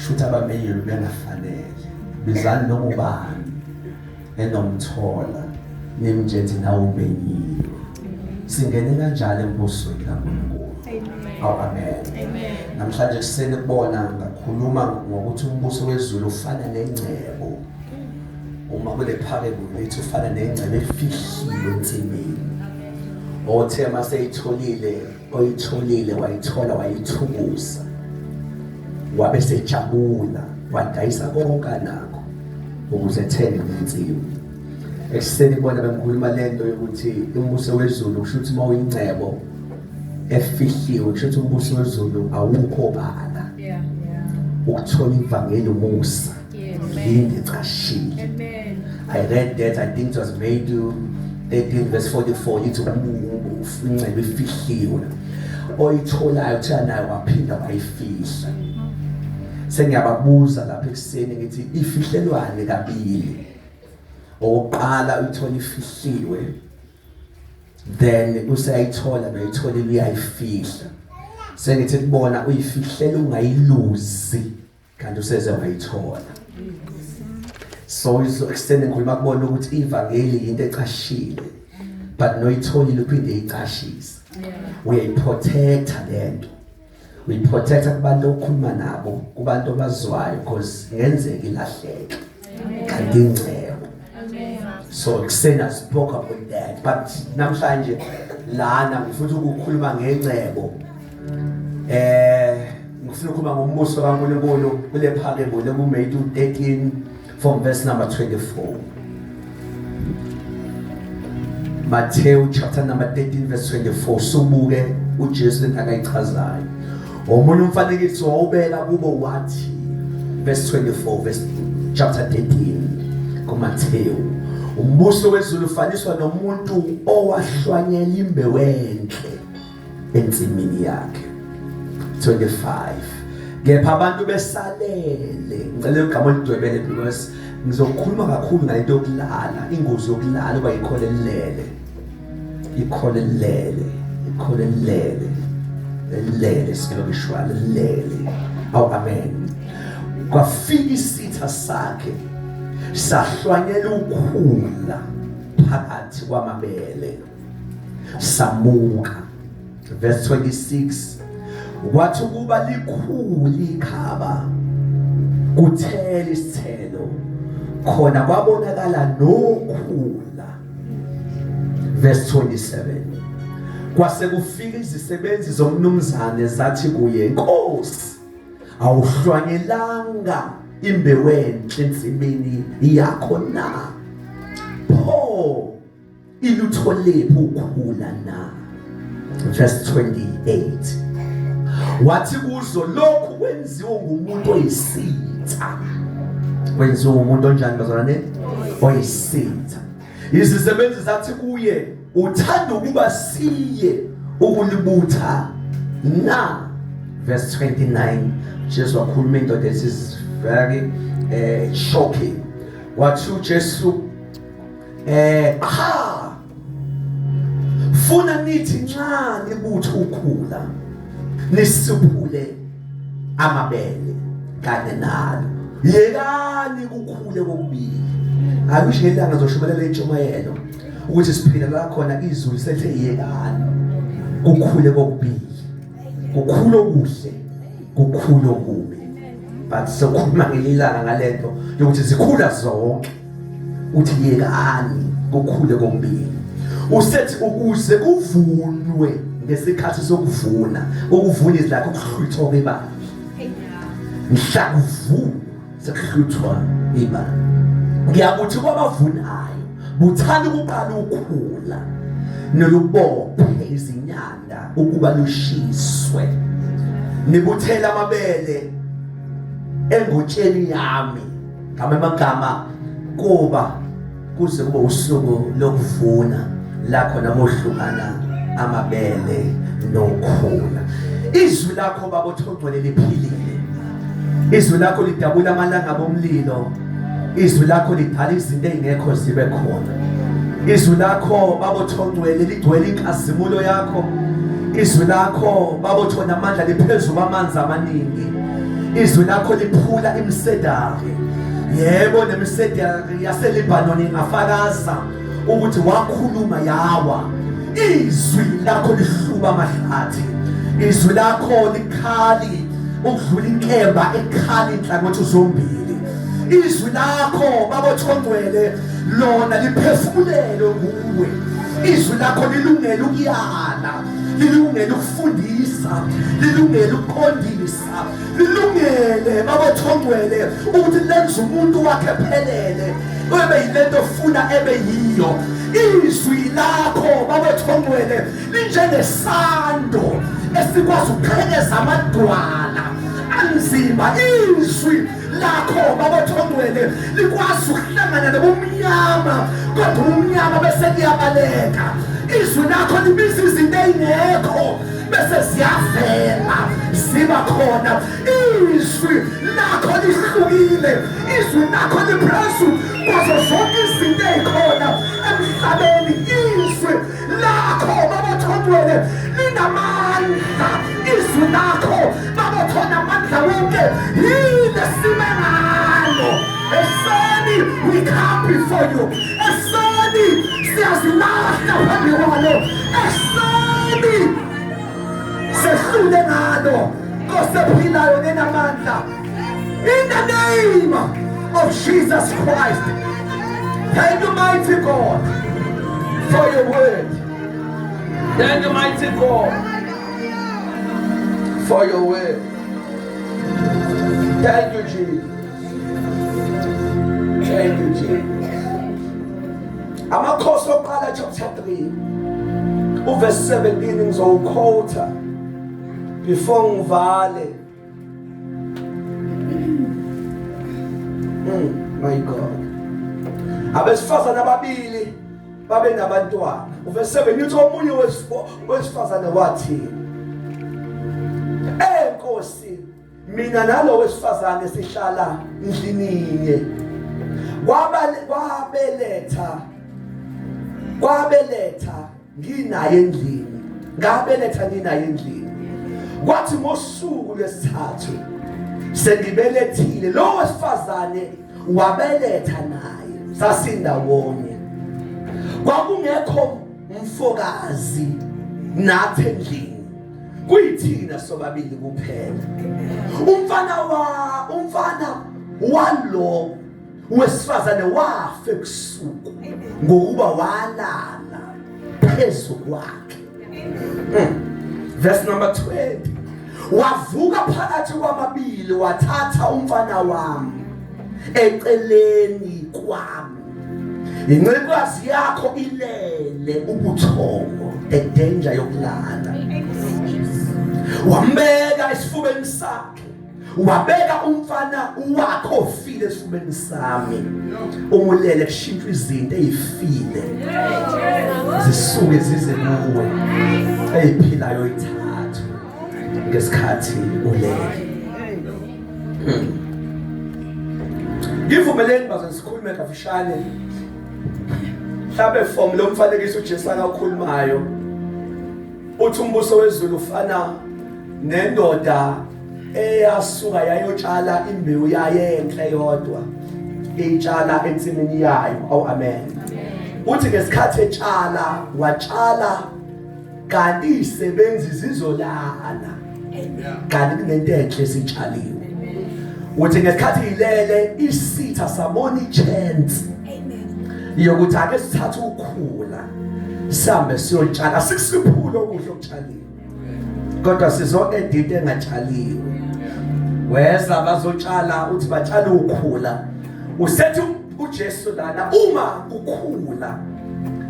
Shutha abameyili bengafanele. Bizani noma ubani enomthola nimjenzi nawo ubenyiwe. Singene kanjalo embusweni kaNkulunkulu. Amen. Amen. Namhlanje kusene kubona ngakhuluma ngokuthi umbuso wezulu ufana nengcebo. Uma kule phake kulethu ufana nengcebo efihliwe ensimini. Othe maseyitholile, oyitholile wayithola wayithukuza. Wabe sejabula, wadayisa konke nakho ukuze ethenge insimbi. Ekseni bona bengikhuluma lento yokuthi umbuso wezulu kusho ukuthi mawuyingcebo efihliwe, kusho ukuthi umbuso wezulu awukho bala. Ukuthola ivangeli umusa. Linde cashile. Amen. I read that, I think it was Matthew 13 verse 44, lithi ingcebo efihliwe. Oyitholayo uthana nayo waphinda wayifihla. Sengiyababuza lapha ekseni ngithi ifihlelwane kabili. Oqala uyithola ifihliwe, then usayithola bayitholile uyayifihla. Sengithi kubona uyifihlela ungayiluzi kanti useze wayithola. So extend ngikhuluma kubona ukuthi ivangeli into ecashile, but noyitholile uphinde icashise. Uyayiprotecta lento. Uyiprotecta kubantu okhuluma nabo, kubantu abazwayo because ngenzeka ilahleke. Kanti ingcebo. So Xena spoke about that, but namhlanje lana ngifuna ukukhuluma ngengcebo. Ngifuna ukukhuluma ngombuso kaNkulunkulu kule parable leMatthew 13 from verse number 24. Matthew chapter number 13 verse 24. Subuke uJesu akayichazayo. Omunye umfanekiso wawubeka kubo wathi verse 24 verse chapter 13 kuMatthew. Umbuso wezulu ufaniswa nomuntu owahlwanyela imbewu enhle ensimini yakhe. 25. Kepha abantu besalele, ngicela igama elidwebele because ngizokhuluma kakhulu ngento yokulala, ingozi yokulala oba ikholelele. Lele sikubishwa lele. Amen. Kwafika isitha sakhe sahlwanyela ukhula phakathi kwamabele samuka. Verse 26. Kwathi kuba likhulu ikhaba kuthela isithelo khona kwabonakala nokhula. Verse 27. Kwase kufika izisebenzi zomnumzane zathi kuye, Nkosi, awuhlwanyelanga imbewu enhle ensimini yakho na? Pho ilutho lephu ukhula na? Verse 28. Wathi kuzo lokhu kwenziwa ngumuntu oyisitha. Kwenziwa umuntu onjani bazalwane? Oyisitha. Izisebenzi zathi kuye, uthanda ukuba siye ukulibutha na? Verse 29. Jesu wakhuluma into that is very shocking. Wathi uJesu funa nithi nxa libutha ukhula nisiphule amabele kanye nalo, yekani kukhule kokubili. Akusho ilanga zoshumelela intshumayelo ukuthi siphila la khona izulu sethe yekani kukhule kokubili, kukhule okuhle, kukhule okubi. But sokhuluma ngelilanga ngalento yokuthi zikhula zonke, uthi yekani kukhule kokubili. Usethi ukuze kuvunwe ngesikhathi sokuvuna. Ukuvuna izilakho kuhluthwa ibandla. Mhla kuvuna sekuhluthwa ibandla. Ngiyakuthi kwabavunayo buthanda ukuqala ukhula nolubophe izinyanda ukuba lushiswe. Nibuthela amabele engotsheni yami ngamagama kuba kuze kube usuku lokuvuna la khona mohlukana amabele nokhula. Izwi lakho baba othongcwele liphilile. Izwi lakho lidabula amalanga bomlilo. Izwi lakho lidala izinto ezingekho zibe khona. Izwi lakho baba othongcwele ligcwele inkazimulo yakho. Izwi lakho baba othona amandla liphezulu kwamanzi amaningi. izwi lakho liphula imisedari. Yebo, nemisedari yaseLibanon ingafakaza ukuthi wakhuluma yawa. Izwi lakho lihluba amahlathi. Izwi lakho likhali ukudlula inkemba ekhali inhlangothi zombili. Izwi lakho Baba othongcwele lona liphefumulelwe nguwe. Izwi lakho lilungele ukuyala, lilungele ukufundisa, lilungele ukuqondisa, lilungele Baba othongcwele ukuthi lenze umuntu wakhe phelele, ebe yilento ofuna ebe yiyo. Izwi lakho Baba othongcwele linjengesando esikwazi ukuqhekeza amadwala anzima. Izwi lakho Baba othongcwele likwazi ukuhlangana nobumnyama, kodwa umnyama bese kuyabaleka. Izwi lakho libiza izinto ezingekho bese ziyavela ziba khona. Izwi lakho lihlukile. Izwi lakho liphezulu kwazo zonke izinto ezikhona emhlabeni. Izwi lakho Baba othongcwele linamandla. Izwi lakho Baba othona amandla wonke yile sime ngalo. Eseni we come before you. Eseni siyazilahla phambi kwalo. Eseni sehlule ngalo Nkosi ephilayo nenamandla. In the name of Jesus Christ. Thank you, mighty God, for your word. Thank you, mighty God, for your word. Thank you, Jesus. Thank you, Jesus. Amakhosi oqala chapter 3 uverse 17 ngizowuquota before ngivale. My God. Abesifazana ababili babe nabantwana. Uverse 7 uthi omunye wesifazane wathi, Nkosi, mina nalo wesifazane sihlala ndlininye. Kwabeletha nginaye endlini. Ngabeletha nginaye endlini. Kwathi ngosuku lwesithathu sengibelethile, lo wesifazane wabeletha naye, sasindawonye. Kwakungekho umfokazi nathi endlini, kuyithina sobabili kuphela. Umfana walo wesifazane wafa ebusuku ngokuba walala phezu kwakhe. Verse number 20. Wavuka phakathi kwamabili wathatha umfana wami eceleni kwami. Incekukazi yakho ilele ubuthongo, edanger yokulala. Wambeka esifubeni sakhe. Wabeka umfana wakhe ofile esifubeni sami. Umulele kushintsha izinto ezifile zisuke zize kuwe, eziphilayo ithathu ngesikhathi ulele. Ngivumeleni baze sikhulume kafishane mhlawumbe from lo mfanekiso uJesu akakhulumayo. Uthi umbuso wezulu ufana nendoda eyasuka yayotshala imbewu yayo enhle yodwa, itshala ensimini yayo. Awu amen. Uthi ngesikhathi etshala watshala kanti izisebenzi zizolala, kanti kunento enhle esitshaliwe. Uthi ngesikhathi ilele isitha sabona ichance yokuthi ake sithathe ukhula sambe siyotshala. Sikusiphula okuhle okutshaliwe, kodwa sizo-edit engatshaliwe. Weza bazotshala, uthi batshala ukhula. Usethi uJesu lana uma ukhula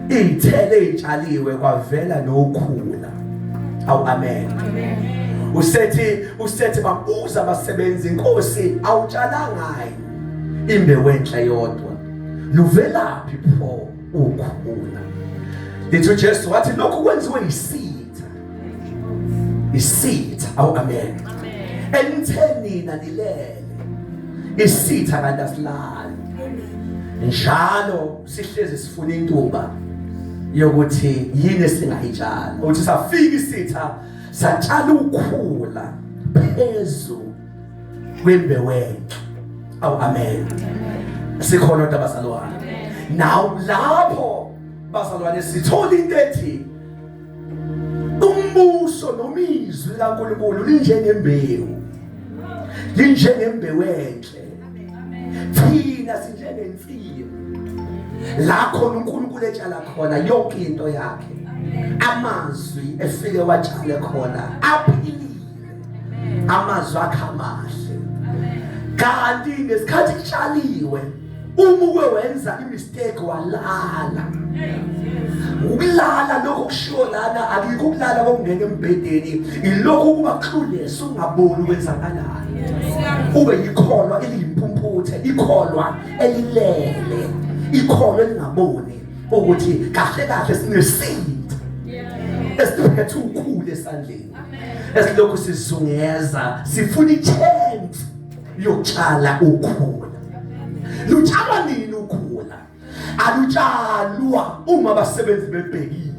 iy'thelo ey'tshaliwe kwavela nokhula. Awu amen. Usethi babuza abasebenzi, Nkosi awutshalanga imbewu enhle yodwa, luvelaphi pho ukhula? Lithi uJesu wathi lokhu kwenziwe isitha. Awu amen. Enithe nina nilele isitha kanti asilali. Njalo sihlezi sifuna intuba yokuthi yini esingayitshala. Uthi safika isitha satshala ukhula phezu kwembewenhle. Awu amen. Sikhona kodwa bazalwane. Now lapho bazalwane sithola into ethi umbuso nomizwi kaNkulunkulu linjengembewu. Linjengembewenhle. Thina sinjengensiya. La khona uNkulunkulu etshala khona yonke into yakhe. Amazwi efike watshale khona aphilile. Amazwi akhe amahle. Kanti ngesikhathi kutshaliwe uma uke wenza imistake walala. Ukulala lokho kushiwo lana akikho ukulala kokungena embedeni ilokho kuba clueless ungaboni kwenzakalayo. Ube yikholwa eliyimpumphuthe, ikholwa elilele, ikholwa elingaboni ukuthi kahle kahle sineseed esiphethe ukhulu esandleni. Esilokhu sizungeza sifuna ichance yokutshala ukhula. Lutshalwa nini ukhula? Alutshalwa uma abasebenzi bebhekile.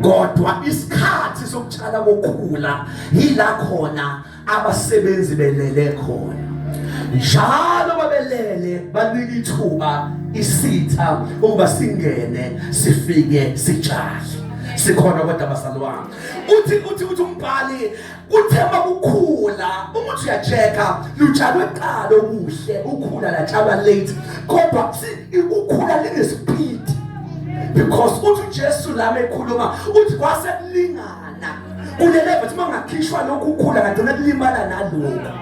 Kodwa isikhathi sokutshala kokhula yila khona abasebenzi belele khona. Njalo babelele banika ithuba isitha ukuba singene sifike sitshale. Sikhona kodwa bazalwane. Uthi umbhali uthema ukukhula umuthi uyacheka lutshalwe qala okuhle ukhula latshalwa late kodwa ukhula linespeed because uthi uJesu lama ekhuluma uthi kwase kulingana kulelevothi mangakhishwa lokhu ukhula kadona kulimala nalokho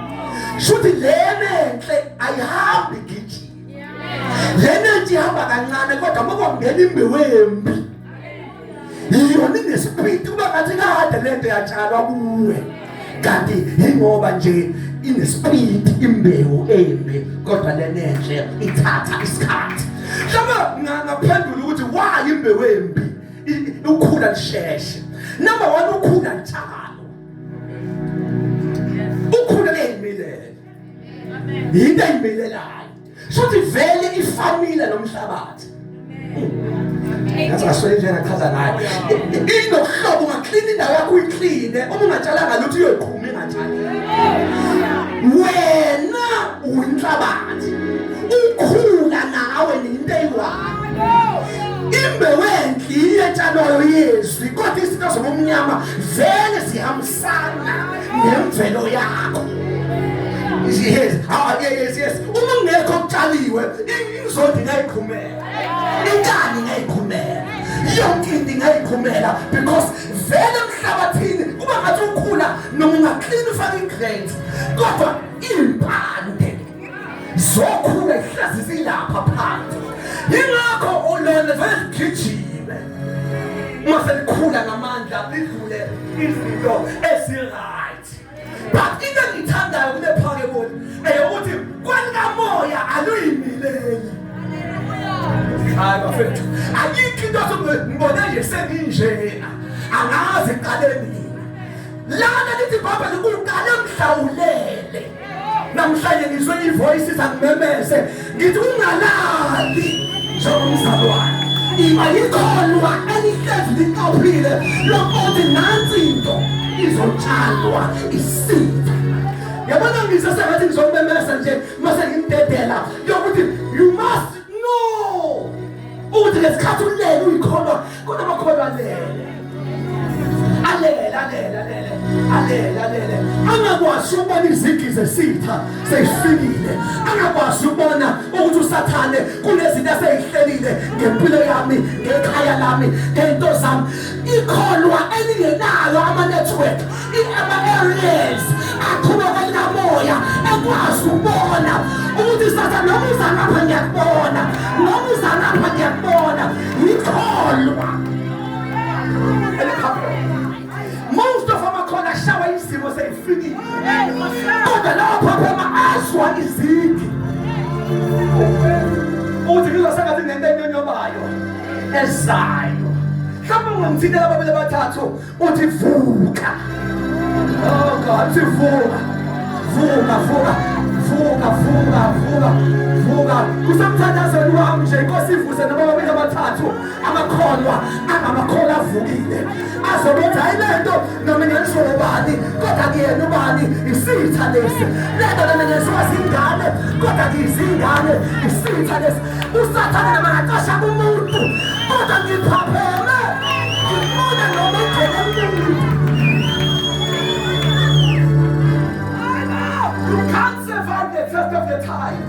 shuthi lenenhle ayihambi giji lenenhle ihamba kancane kodwa makungena imbewembi yona inespeed kuba ngathi kade lento yatshalwa kuwe kanti ingoba nje inespeed imbewu embi kodwa lenenhle ithatha isikhathi. Hlaba ngaphendula ukuthi why imbewu embi ukhula lisheshe. Number 1 ukhula njalo. Ukhula leyimilele. Into eyimilelayo. Shothi vele ifamile nomhlabathi. Ngasaswele nje ngachaza ngayo. Inohlobo ungaklini indawo yakho uyikline uma ungatshalanga lutho uyoyiqhuma engatshali. Wena uyinhlabathi. Ukhula nawe into eyiwayo. Imbewu enhle iyetshalayo yezwi kodwa izinto zomnyama vele zihambisana nemvelo yakho. Yes. Uma ungekho kutshaliwe inzondo ingayiqhumela. Inkani ngayiqhumela. Yonke into ngayiqhumela because vele emhlabathini kuba ngathi ukhula noma ungaclean ufake ingredients kodwa impande zokhula ihlazi zilapha phansi. Ingakho olona vele gijime. Mase likhula ngamandla lidlule izinto eziright. But into engithandayo kule phakeboni eyokuthi kwalikamoya aluyimileli. Hayi bafethu ayikho into sombona nje seninjena angazi qaleni lana lithi baba likuqala mhlawulele namhlanje ngizwe ivoices angimemeze ngithi ungalali njengomzalwane ima yikholwa elihlezi liqaphile lokuthi nansi into izotshalwa isitha. Yabona ngisesengathi ngizomemeza nje mase ngimdedela yokuthi you must know ukuthi lesikhathi ulele uyikholwa kunamakholwa alele angakwazi ukubona izigi zesitha seyifikile angakwazi ukubona ukuthi usathane kunezinto eseyihlelile ngempilo yami ngekhaya lami ngento zami ikholwa elingenayo ama-network ama-areas aqhubeka likamoya ekwazi ukubona ukuthi sathane noma uzanapha ngiyakubona noma uzanapha ngiyakubona ikholwa. Most of them are called a shower izimo seyifikile. Kodwa lapho phela azwa izigi. Uthi ngizosengathi nento enyonyobayo ezayo. Mhlawumbe ungangithintela ababili bathathu uthi vuka. Oh God, uthi vuka. kusemthandazweni wami nje inkosi ivuse noma babili abathathu amakholwa angamakholwa avukile azobona ayilento noma ngenzobani kodwa kuyena ubani isitha lesi lento noma ngezwazi ingane kodwa kuyizingane isitha lesi usathane noma ngaqasha kumuntu kodwa ngiphaphele ngifuna noma ngene umuntu. You can't survive the test of the time.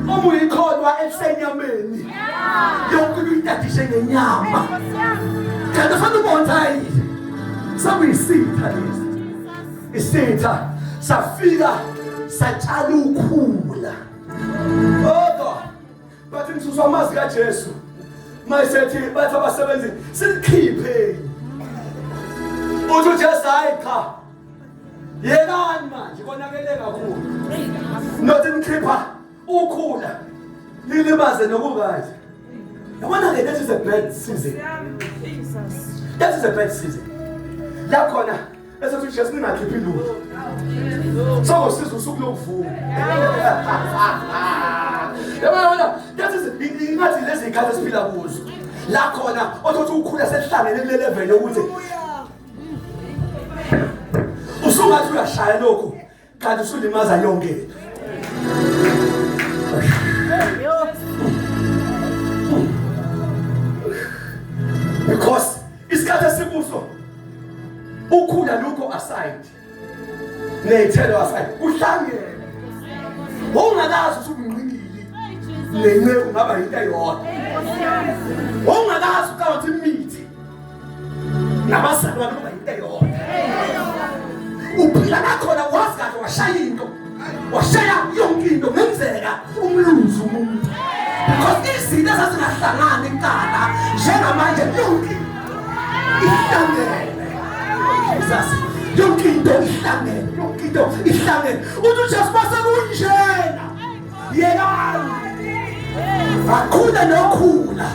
Omuyikholwa esenyameni. Yonke into idadishe ngenyama. Kanti ufuna ubona yini? Sabuyisitha lesi. Isitha safika satshala ukhula. Kodwa bathi ngisusa amazi kaJesu. Mayisethi bathi abasebenzi silikhiphe. Uthi uJesu hayi cha. Yekani manje konakele kakhulu. Nothi nikhipha ukhula. Lilibaze nokungathi. Yabona ke that is a bad season. That is a bad season. La khona esethi uJesu ningakhiphi lutho. Sokosiza usuku lokuvuma. Yabona that is ingathi lezi ikhaya siphila kuzo. La khona othothi ukhula sesihlangene kule level yokuthi usungathi uyashaya lokho kanti usulimaza yonke into. Because isikhathi esibuso ukhula lokho aside neyithelo aside uhlangene ungakazi usubungqingili nenye ungaba into eyodwa ungakazi ukuthi imithi nabazalwa kuba into eyodwa uphila nakhona wazi kahle washaya into washaya yonke into ngenzeka umluzu umuntu because izinto zazingahlangani enkala njengamanje yonke ihlangene Jesus yonke into ihlangene yonke into ihlangene uthi uJesu base kunjena yekani akhula nokhula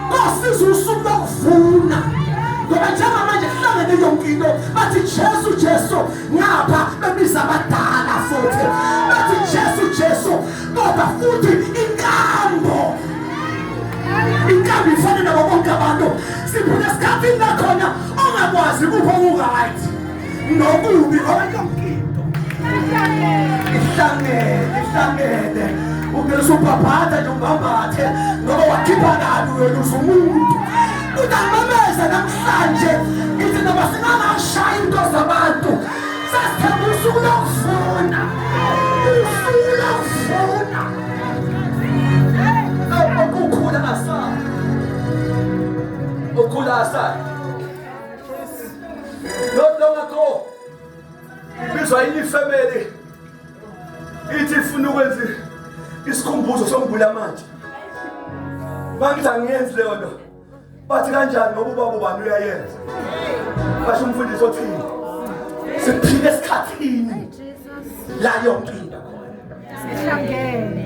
kosiza usuku lokuvuna ngoba njengamanje kuhlangene yonke into bathi Jesu ngapha bebiza abadala futhi bathi Jesu kodwa futhi inkambo ifana nabo bonke abantu siphuma esikhathini lakhona ongakwazi kupho right nokubi ngoba yonke into ihlangene ugcina usubhabhada nje ungabhathe ngoba wakhipha kabi uyoluza umuntu udamameza namhlanje ithi noma singangashaya into zabantu sasithemba usuku lokuvuna ukhula aside not long ago bizwa yini family ithi ifuna ukwenza isikhumbuzo sombula manje bangithi angiyenzi leyo nto bathi kanjani ngoba ubaba ubani uyayenza basho umfundisi othini siphile esikhathini la yonke into sihlangene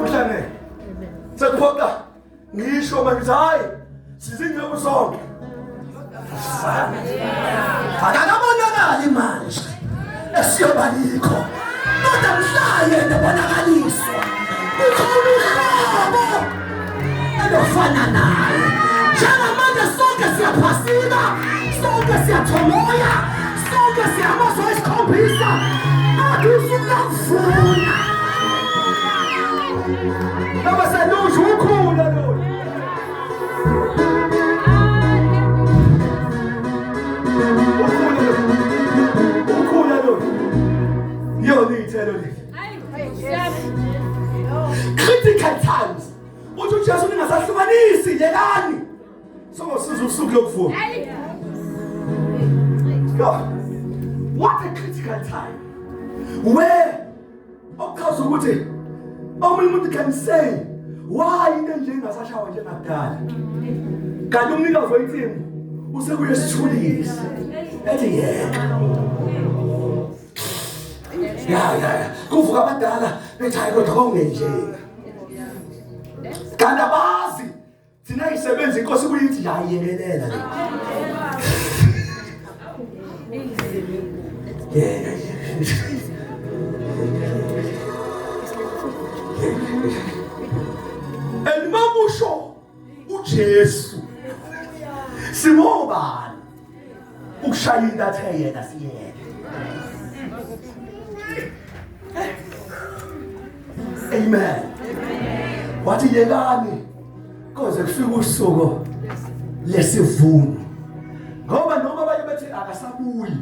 uhlangene sekuphoqa ngisho manje hayi sizingeke sonke akakabonakali manje esiyobalikho kodwa mhlaye nobonakaliswa ukhona uhlobo elofana naye njengamanje sonke siyaphasika sonke siyathomoya sonke siyamazwa isikhombisa kodwa usuku lokuvuna noma selusho ukhula lona ukhula lona yona ithelo leli critical times uthi uJesu ningasahlukanisi yekani sokosiza usuku lokuvuna. God, what a critical time where okazi ukuthi umuntu can say why into nje ingasashawa njengakudala kanti umnikazi wethimu usekuye sithulisa ethi yeka ya kuvuka abadala bethi hayi kodwa kongenjena kanti abazi thina isebenza inkosi kuyithi yayiyekelela le Elimamusho uJesu simobani ukushaya intathe yena siyeke. Amen. Wathi yekani koze kufika usuku lesivuno. Ngoba noma abanye bethi akasabuyi,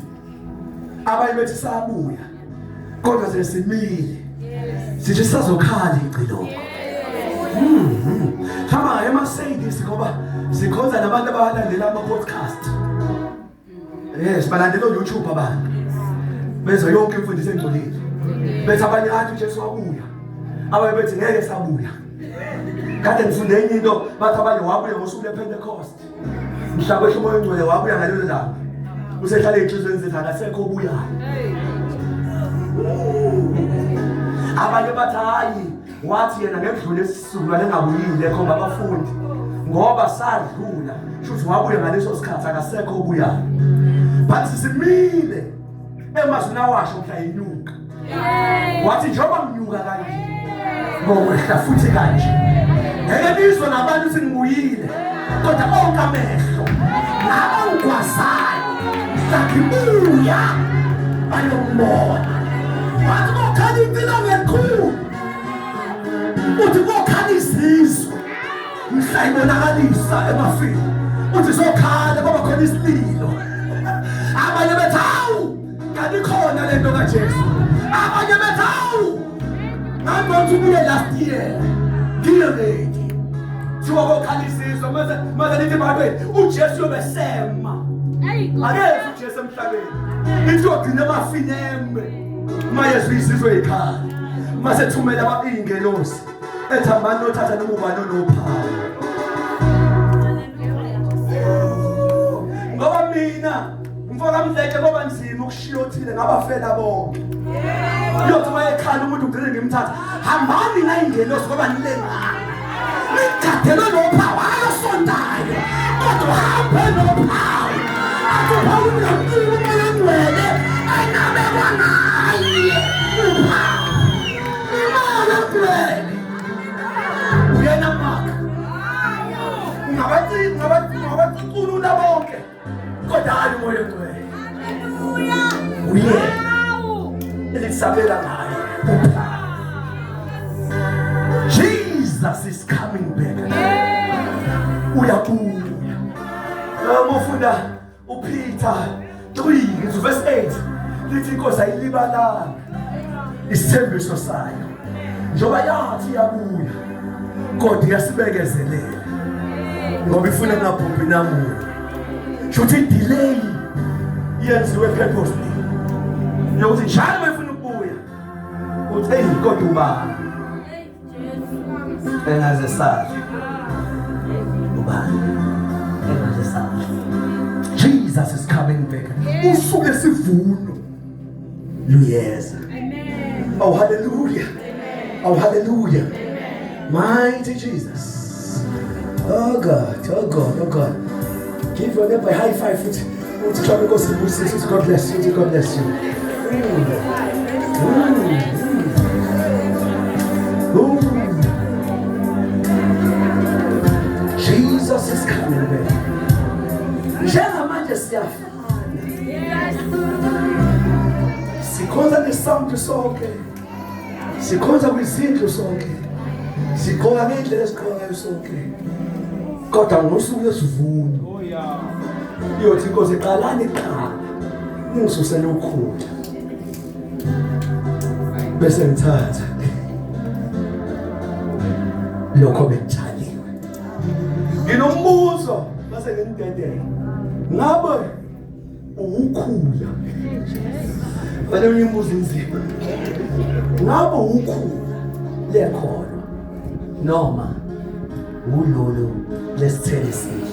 abanye bethi sabuya, kodwa sesimile sithi sazokhala icilongo. Hamba eMarseilles ngoba sikhonza nabantu abalandela ama-podcast. Yes, balandela YouTube abantu benza yonke imfundiso engcolile. Bethi abanye athi uJesu wabuya, abanye bethi ngeke sabuya. Kade ngifunde enye into bathi abanye wabuya ngosuku lePentecost. Mhla kwehlo umoya ongcwele wabuya ngalelo langa. Usehlala enhlizweni zethu akasekho obuyayo. Abanye bathi hayi wathi yena ngekudlula isizukulwane engabuyile khomba abafundi ngoba sadlula futhi wabuya ngaleso sikhathi akasekho obuyayo. Bathi simile emazwini awasho mhla inyuka. Wathi njengoba mnyuka kanje ngokwehla futhi kanje ngeke nizwe nabantu singibuyile kodwa onke amehlo abangikwazayo sakibuya bayombona. Wathi kokhala impilo ngekhulu uthi kokhala izizwe mhla ibonakalisa emafini uthi sokhala ngoba khona isililo. Abanye bethi hawu kanti khona lento kaJesu, abanye bethi hawu I'm going to be last year. Dear lady, thiwa kokhala izizwe maze nithi badwe uJesu yobesema akekho uJesu emhlabeni ithi yogcina emafini embe mayezwe izizwe ekhaya masethumela iy'ngelosi ethi amani nothatha noma ubani onophawu. Ngoba mina mfoka mdleke ngoba nzima ukushiya othile ngabafela bonke. Yothi mayekhala umuntu ugcine ngimthatha hambani ngayingelosi ngoba nilengana nigadelwe nophawu ayosondayo kodwa hambe nophawu atuphawu nomcimo umoya ongcwele enabekwa naye uphawu umoya ongcwele uyena maka ungabacucula bonke kodwa hayi umoya ongcwele uyena elisabela ngaye uphawu. Jesus is coming back. Uyabuya. Mufunda uPeter 3 verse 8 lithi inkosi ayilibalanga isithembiso sayo njengoba yathi yabuya kodwa yasibekezelela ngoba ifuna ngabhubhi namulo. Shothi delay yenziwe purposely yokuthi njalo befuna ukubuya uthi hey kodwa ubani engaze sazi ubani engaze sazi. Jesus is coming back. Usuku lesivuno luyeza. Oh hallelujah. Oh hallelujah. Mighty Jesus. Oh God, oh God, oh God. Give your neighbor a high five. God bless you. God bless you. Jesus is coming back. Njengamanje siyafana. Sikhonza nesantu sonke. Sikhonza kwizindlu sonke. Sikhonza ngendlela esikhonza sonke. Kodwa ngosuku lesivuno. Iyothi inkosi iqalane qha. Ningisusele ukhutha. Bese ngithatha. Lokho bekutshaliwe. Nginombuzo base ngidedela. Ngabe ukukhula. Bale uyimbuzo nzima. Ngabe ukukhula lekhona noma ulolo lesithele sihle.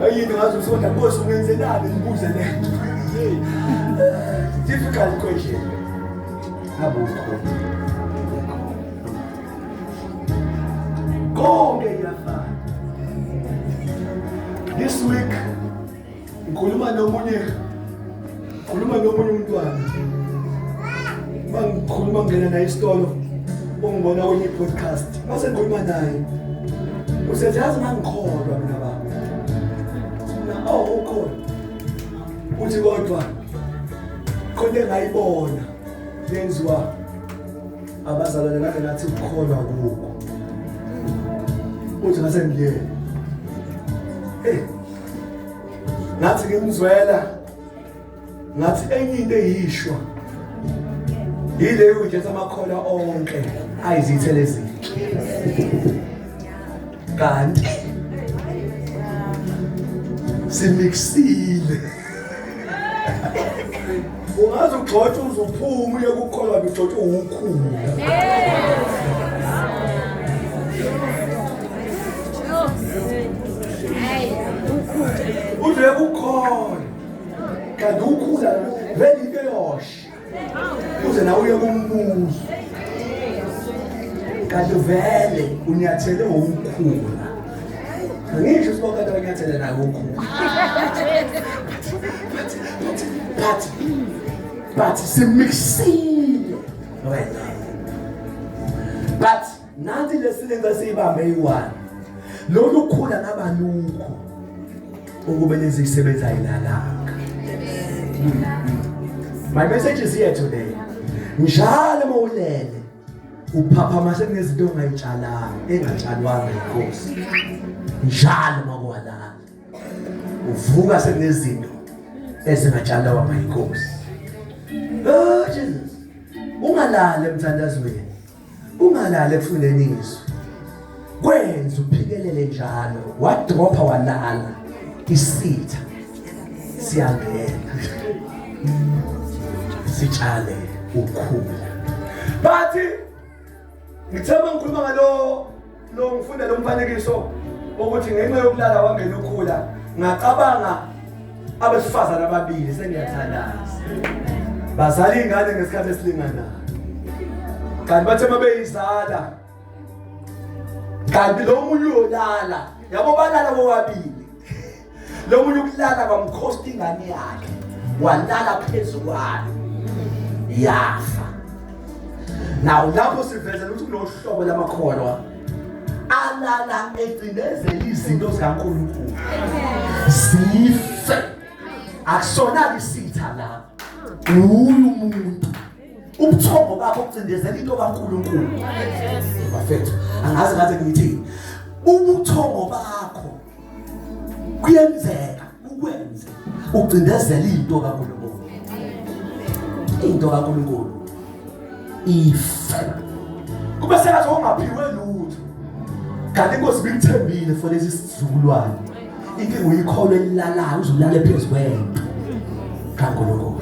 Ayini ngathi usonda Nkosi ungenzelani ngibuze lento. Difficult question. Abukho. Konke yafana. This ngikhuluma nomunye umntwana mangikhuluma ngena naye isitolo ongibona kwenye podcast mase ngikhuluma naye usethi yazi ngangikholwa mina baba na ukhona uthi kodwa khona engayibona yenziwa abazalwane ngane nathi ukukholwa kuko uthi ngase ngiyele ngathi ngimzwela ngathi enye into eyishwa yile ukuthi amakhola onke ayizithele ezinhle kanti simixile ungaze ugxothe uzuphuma uye kukholwa ugxothe ukhula uze kukholwa kanti ukhula vele into yosha uze nawe uye kumbuzo kanti vele unyathele umkhula angisho sibokade unyathele naye ukhula but simixile wena but nathi lesilenza sibambe yiwani lolu khula nabalukho ukube lezisebenza ilalanga. My message is here today. Njalo mawulele uphaphama sekunezinto ongayitshalanga engatshalwanga inkosi. Njalo makwalala uvuka sekunezinto ezingatshalwa inkosi. Oh Jesus. Ungalale emthandazweni. Ungalale ekufundeni izwi. Kwenza uphikelele njalo wadropa walala isitha siyangena sitshale ukhula. Bathi ngithema ngikhuluma ngalo ngifunda lo mfanekiso ukuthi ngenxa yokulala wangena ukhula ngacabanga abesifazana ababili sengiyathandaza bazala ingane ngesikhathi esilinganayo kanti bathe mabeyizala kanti lo munye uyolala yabo balala bobabili lo munye ukulala bamkhosta ingane yakhe walala phezulu kwayo yafa. Now lapho sivezela ukuthi kulohlobo lamakholwa alala ecindezela izinto zikaNkulunkulu zife akusona isitha la umuntu ubuthongo bakho kucindezela into kaNkulunkulu. Bafethu angazi ngaze ngithini ubuthongo bakho kuyenzeka ukwenze ucindezela into kaNkulunkulu. Into kaNkulunkulu ife kube sengathi ungaphiwe lutho kanti inkosi bikuthembile for lesi sizukulwane inkinga uyikholwa elilalayo uzulale phezulu kwento kaNkulunkulu.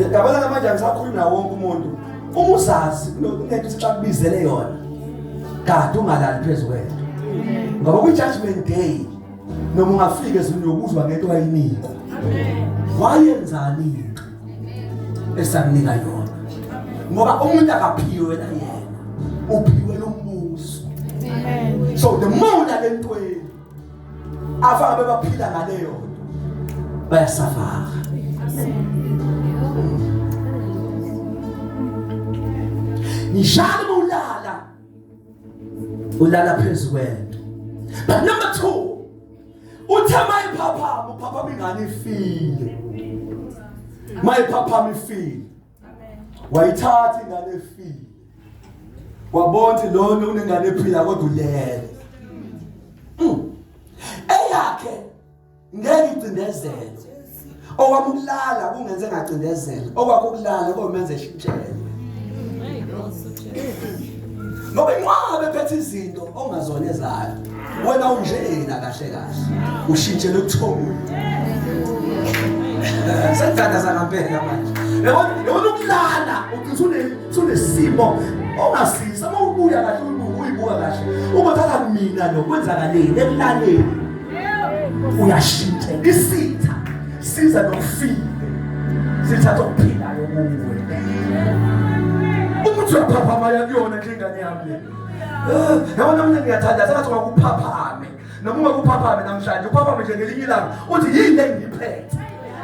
Ngabona namanje ngisakhuluma nawo wonke umuntu umuzazi kunento sicabizele yona kanti ungalali phezulu kwento ngoba ku judgment day noma ungafika ezweni yokuzwa ngento wayinika wayenzani into esakunika yona ngoba umuntu akaphiwe na yena uphiwe lo mbuso. So the more lentweni afa bebaphila ngaleyo bayasafara. Njalo ulala phezulu kwento. But number 2 uthama iphaphama ingane ifile. Mayiphaphama ifile wayithatha ingane efile wabona lona unengane ephila kodwa ulele eyakhe ngeke icindezele okwamukulala kungenze ngacindezela okwakho ukulala komenze eshintshele ngoba inqabe phethe izinto ongazona ezayo wena unjena kahle ushintshele ukuthomula sentandaza ngempela manje yabona ukulala unesimo ongasiza uma ubuya kahle uyibuka kahle ubathatha kumina lo kwenzakaleni ekulaleni uyashintsha isitha siza nokufika sithatha ukuphilayo kuwe umuntu uyaphaphama yakuyona njengane yami yabona mina ngiyathandaza ngathi ngakuphaphame noma ungakuphaphame namhlanje uphaphame nje ngelinye ilanga uthi yini engiphethe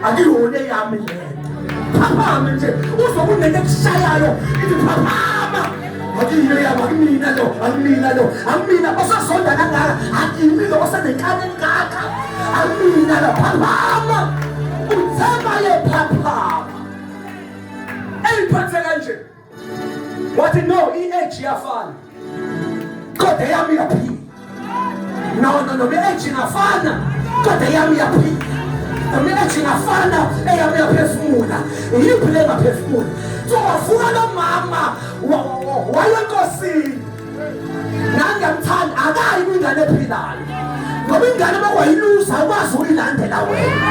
akuyona eyami lento phaphame nje uzobe unento ekushayayo ithi phaphama akuyona eyami akumina lo basasonda kangaka akimi lo osenenkani engaka akumina lo phaphama uthema yephaphama eyiphathe kanje wathi no i-age iyafana kodwa eyami iyaphila no i-age ingafana kodwa eyami iyaphila noma i-age ingafana eyami iyaphefumula yiphi le ngaphefumula so wavuka lo mama wayenkosini nangiyamthanda akayi kwingane ephilayo ngoba ingane bakwayiluza ukwazi ukuyilandela wena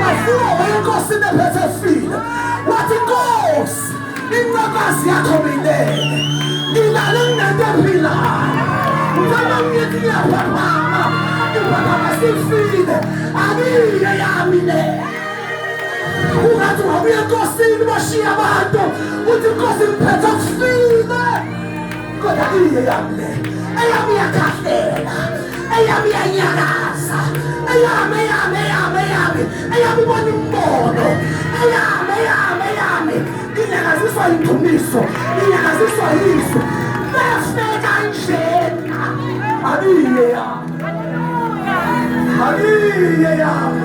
wavuka wayenkosini ephethe efile wathi Nkosi incakazi yakho milele ngilale nginento ephilayo ngicela ngithi ngiyaphaphama iphaphama sifile akiye yami le ungathi wabuya enkosini bashiya abantu uthi Nkosi ngiphethe kufile kodwa akiye yami le eyami iyakhahlela eyami iyanyakaza eyami ibona imbono eyami inyakaziswa yindumiso inyakaziswa yiso befika njena akiye yami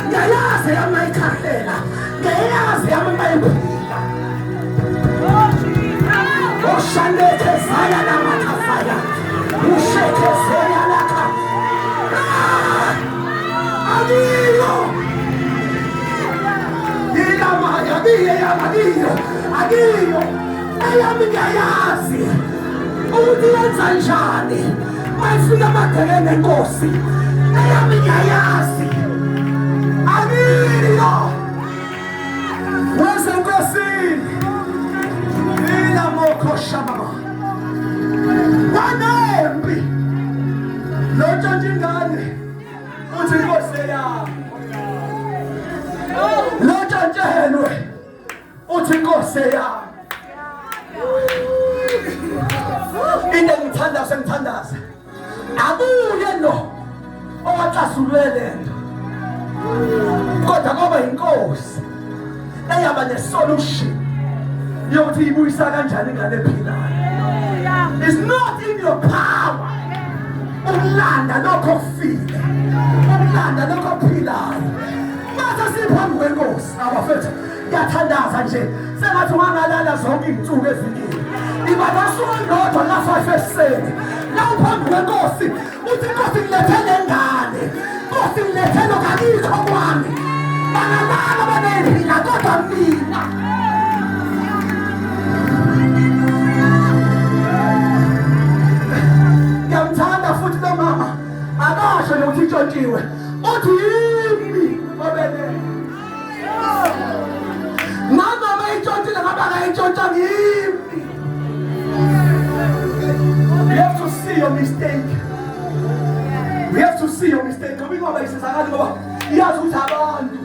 ngayazi yami ayikhahlela ngayazi yami ayiphila oshaneke zaya namakafaya usheke zeya lakha akiyo eyami ngayazi ukuthi yenza njani mayifika amadekene enkosi eyami ngayazi akiyo wesenkosini ilamo wanembi lontshontsha ingane uthi Nkosi yami lontshontshelwe uthi Nkosi yami into engithandayo sengithandaza akuye lo owacasulwe lento kodwa ngoba inkosi eyaba nesolution yokuthi ibuyisa kanjani ingane ephilayo. It's not in your power ukulanda lokho ofile ukulanda lokho ophilayo mase siphambi kwenkosi abafethu ngiyathandaza nje sengathi ungangalala zonke izinsuku eziningi ibaba sokondodwa la 5 ekuseni la uphambi kwenkosi uthi Nkosi ngilethele ngane Nkosi ngilethele kakikho kwami banalala banephila kodwa mina ngiyamthanda futhi lo mama akasho nokuthi intshontshiwe uthi yimi obele nanoma intshontshiwe ngaba kayintshontsha yimi. We have to see your mistake. We have to see your mistake. Ngoba ingoba isizakala ngoba iyazi ukuthi abantu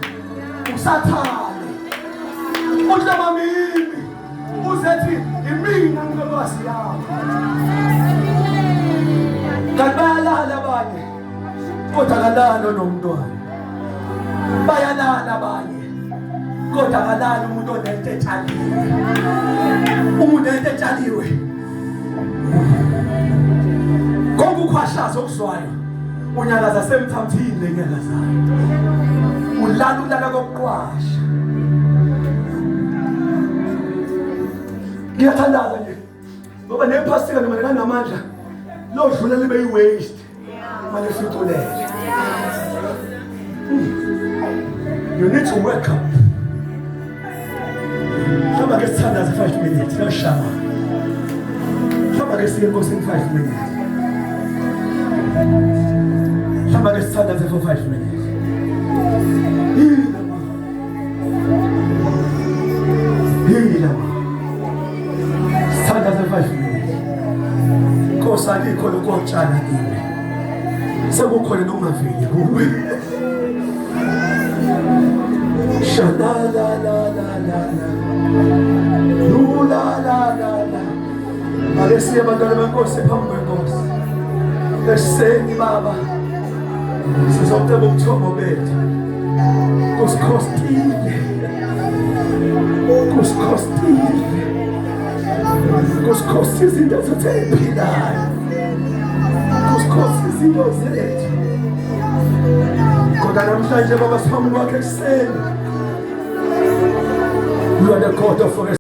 usathane uthi noma mimi uzethi imina ngokwazi yakho kabalala abanye kodwa kalala nomntwana bayalala abanye kodwa kalala umuntu onento etshaliwe umuntu onento etshaliwe konke ukhwashaza okuzwayo unyakaza semthamthini lenyakazayo ulala kokuqwasha. Ngiyathandaza nje ngoba nephasika noma kanamandla lo dlula libe yi-waste manje sitholele. You need to wake up. Shamba ke sithandaza 5 minutes noshama. Shamba ke siye enkosini 5 minutes. Shamba ke sithandaza for 5 minutes. Hila sithandaza 5 minutes. Nkosi alikho lokutshala kimi. Sekukhona nokungaveli kuwe. Shada la la la la la. La la la la. Siyabantwana benkosi phambi kwenkosi. Ekuseni Baba sizocela ubuthongo bethu. Kusikhostile. Kusikhosta izinto zethu ey'philayo. Kusikhosta izinto zethu. Kodwa namhlanje Baba siphambi kwakho ekuseni. You are the God of